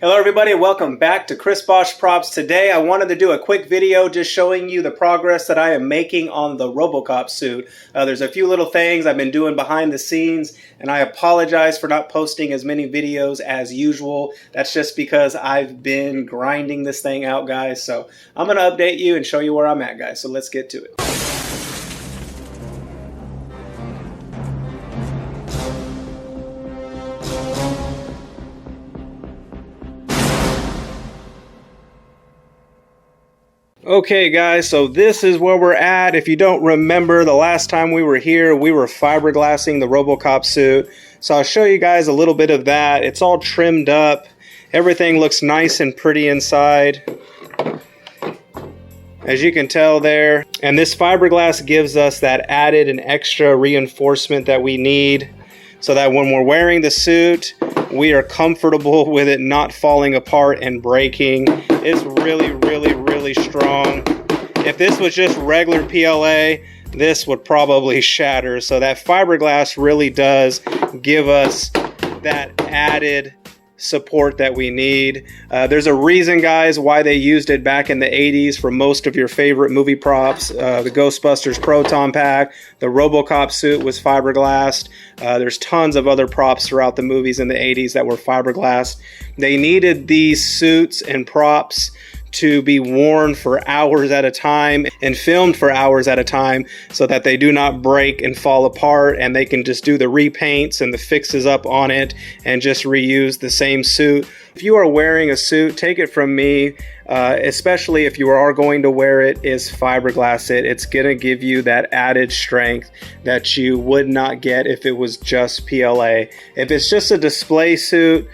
Hello everybody, welcome back to Chris Bosch Props. Today I wanted to do a quick video just showing you the progress that I am making on the Robocop suit. There's a few little things I've been doing behind the scenes, and I apologize for not posting as many videos as usual. That's just because I've been grinding this thing out, guys. So I'm going to update you and show you where I'm at, guys. So let's get to it. Okay guys, so this is where we're at. If you don't remember, the last time we were here, we were fiberglassing the Robocop suit. So I'll show you guys a little bit of that. It's all trimmed up. Everything looks nice and pretty inside, as you can tell there. And this fiberglass gives us that added and extra reinforcement that we need, so that when we're wearing the suit, we are comfortable with it not falling apart and breaking. It's really strong. If this was just regular PLA, this would probably shatter. So that fiberglass really does give us that added support that we need. There's a reason, guys, why they used it back in the 80s for most of your favorite movie props. The Ghostbusters Proton Pack, the Robocop suit was fiberglassed. There's tons of other props throughout the movies in the 80s that were fiberglassed. They needed these suits and props to be worn for hours at a time and filmed for hours at a time, so that they do not break and fall apart, and they can just do the repaints and the fixes up on it and just reuse the same suit. If you are wearing a suit, take it from me, especially if you are going to wear it, is fiberglass it. It's gonna give you that added strength that you would not get if it was just PLA. If it's just a display suit,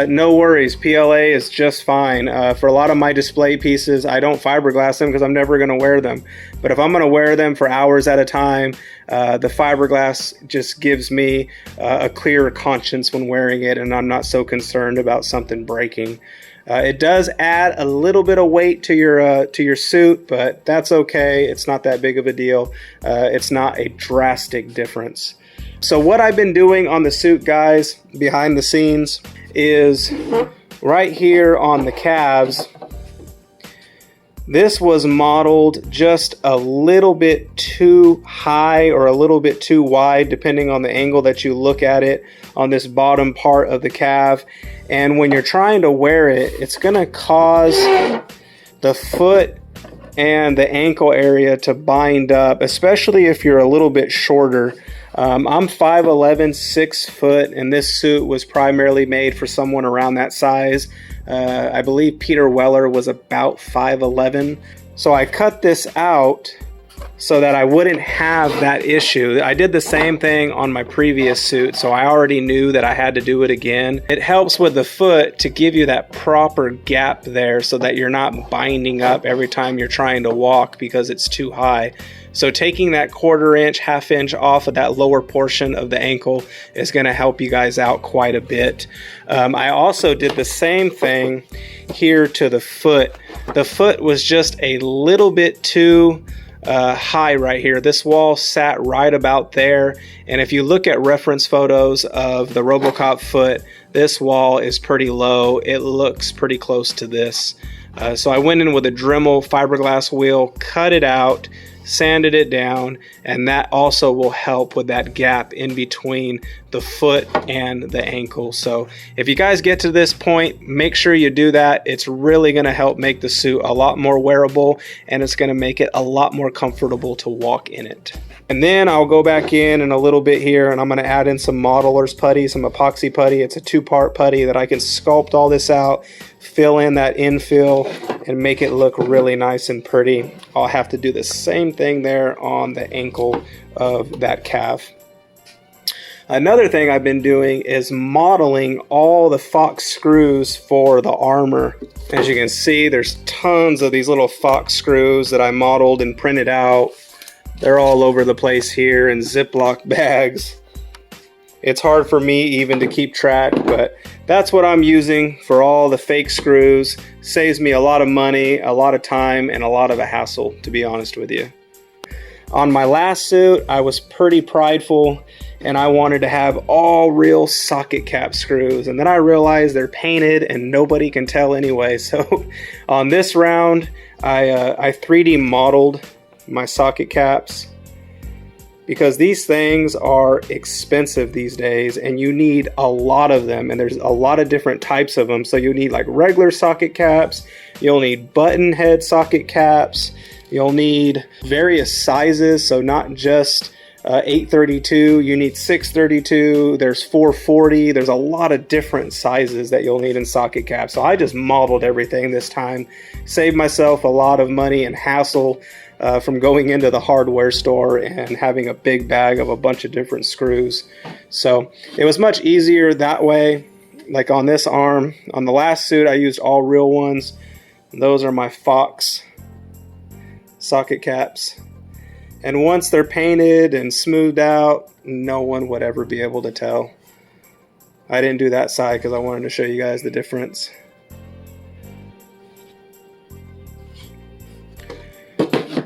no worries, PLA is just fine. For a lot of my display pieces, I don't fiberglass them because I'm never going to wear them. But if I'm going to wear them for hours at a time, the fiberglass just gives me a clearer conscience when wearing it, and I'm not so concerned about something breaking. It does add a little bit of weight to your suit, but that's okay. It's not that big of a deal. It's not a drastic difference. So what I've been doing on the suit, guys, behind the scenes, is right here on the calves. This was modeled just a little bit too high or a little bit too wide, depending on the angle that you look at it, on this bottom part of the calf. And when you're trying to wear it, it's gonna cause the foot and the ankle area to bind up, especially if you're a little bit shorter. I'm 5'11", 6 foot, and this suit was primarily made for someone around that size. I believe Peter Weller was about 5'11". So I cut this out so that I wouldn't have that issue. I did the same thing on my previous suit, so I already knew that I had to do it again. It helps with the foot to give you that proper gap there so that you're not binding up every time you're trying to walk because it's too high. So taking that 1/4 inch, 1/2 inch off of that lower portion of the ankle is going to help you guys out quite a bit. I also did the same thing here to the foot. The foot was just a little bit too high right here. This wall sat right about there, and if you look at reference photos of the Robocop foot, this wall is pretty low. It looks pretty close to this. So I went in with a Dremel fiberglass wheel, cut it out, sanded it down, and that also will help with that gap in between the foot and the ankle. So if you guys get to this point, make sure you do that. It's really going to help make the suit a lot more wearable, and it's going to make it a lot more comfortable to walk in it. And then I'll go back in a little bit here, and I'm going to add in some modeler's putty, some epoxy putty. It's a 2-part putty that I can sculpt all this out, fill in that infill, and make it look really nice and pretty. I'll have to do the same thing there on the ankle of that calf. Another thing I've been doing is modeling all the Fox screws for the armor. As you can see, there's tons of these little Fox screws that I modeled and printed out. They're all over the place here in Ziploc bags. It's hard for me even to keep track, but that's what I'm using for all the fake screws. Saves me a lot of money, a lot of time, and a lot of a hassle, to be honest with you. On my last suit, I was pretty prideful and I wanted to have all real socket cap screws. And then I realized they're painted and nobody can tell anyway. So on this round, I 3D modeled my socket caps, because these things are expensive these days and you need a lot of them, and there's a lot of different types of them. So you need like regular socket caps, you'll need button head socket caps, you'll need various sizes, so not just 832, you need 632, there's 440, there's a lot of different sizes that you'll need in socket caps. So I just modeled everything this time, saved myself a lot of money and hassle from going into the hardware store and having a big bag of a bunch of different screws. So it was much easier that way. Like on this arm, on the last suit, I used all real ones. Those are my Fox socket caps. And once they're painted and smoothed out, no one would ever be able to tell. I didn't do that side because I wanted to show you guys the difference.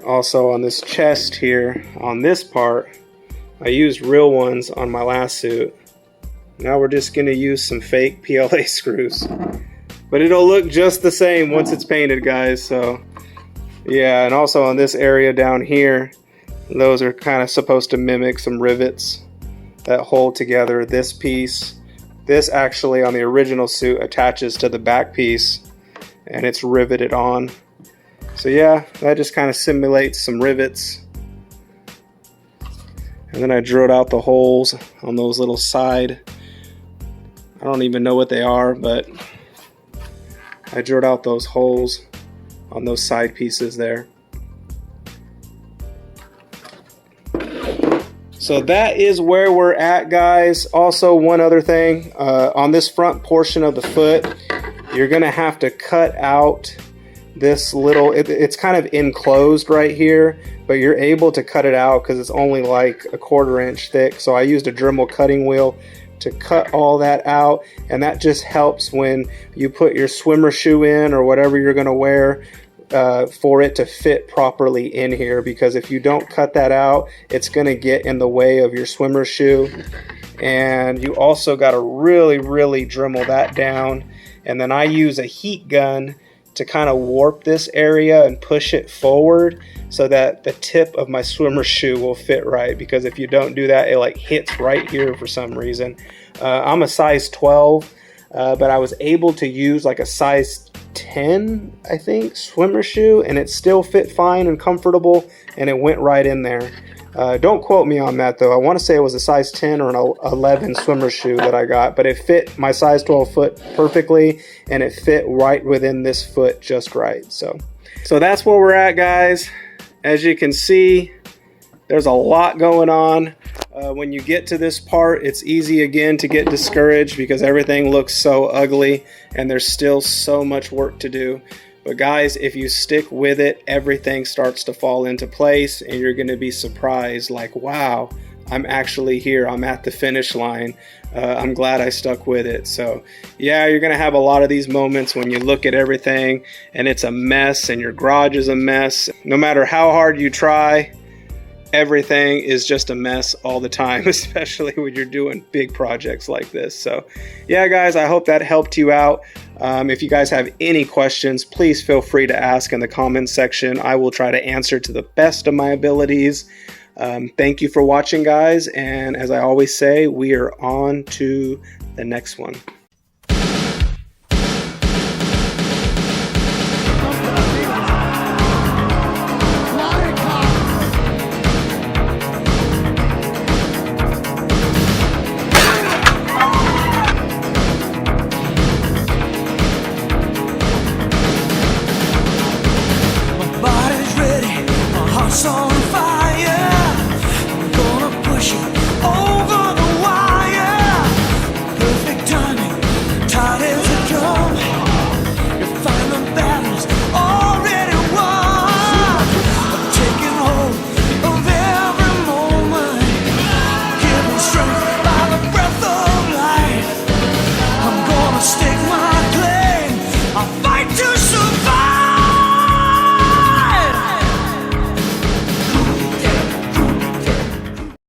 Also on this chest here, on this part, I used real ones on my last suit. Now we're just going to use some fake PLA screws. But it'll look just the same once it's painted, guys. So yeah, and also on this area down here, those are kind of supposed to mimic some rivets that hold together this piece. This actually on the original suit attaches to the back piece and it's riveted on. So yeah, that just kind of simulates some rivets. And then I drilled out the holes on those little side. I don't even know what they are, but I drilled out those holes on those side pieces there. So that is where we're at, guys. Also, one other thing, on this front portion of the foot, you're gonna have to cut out this little, it's kind of enclosed right here, but you're able to cut it out because it's only like a 1/4 inch thick. So I used a Dremel cutting wheel to cut all that out, and that just helps when you put your swimmer shoe in or whatever you're gonna wear, for it to fit properly in here, because if you don't cut that out, it's gonna get in the way of your swimmer shoe. And you also got to really Dremel that down. And then I use a heat gun to kind of warp this area and push it forward so that the tip of my swimmer shoe will fit right, because if you don't do that, it like hits right here for some reason. I'm a size 12, but I was able to use like a size 10, I think, swimmer shoe, and it still fit fine and comfortable, and it went right in there. Don't quote me on that though. I want to say it was a size 10 or an 11 swimmer shoe that I got, but it fit my size 12 foot perfectly, and it fit right within this foot just right. So that's where we're at, guys. As you can see, there's a lot going on. When you get to this part, it's easy again to get discouraged because everything looks so ugly and there's still so much work to do. But guys, if you stick with it, everything starts to fall into place and you're going to be surprised, like, wow, I'm actually here. I'm at the finish line. I'm glad I stuck with it. So yeah, you're going to have a lot of these moments when you look at everything and it's a mess and your garage is a mess. No matter how hard you try, everything is just a mess all the time, especially when you're doing big projects like this. So yeah, guys, I hope that helped you out. If you guys have any questions, please feel free to ask in the comments section. I will try to answer to the best of my abilities. Thank you for watching, guys. And as I always say, we are on to the next one.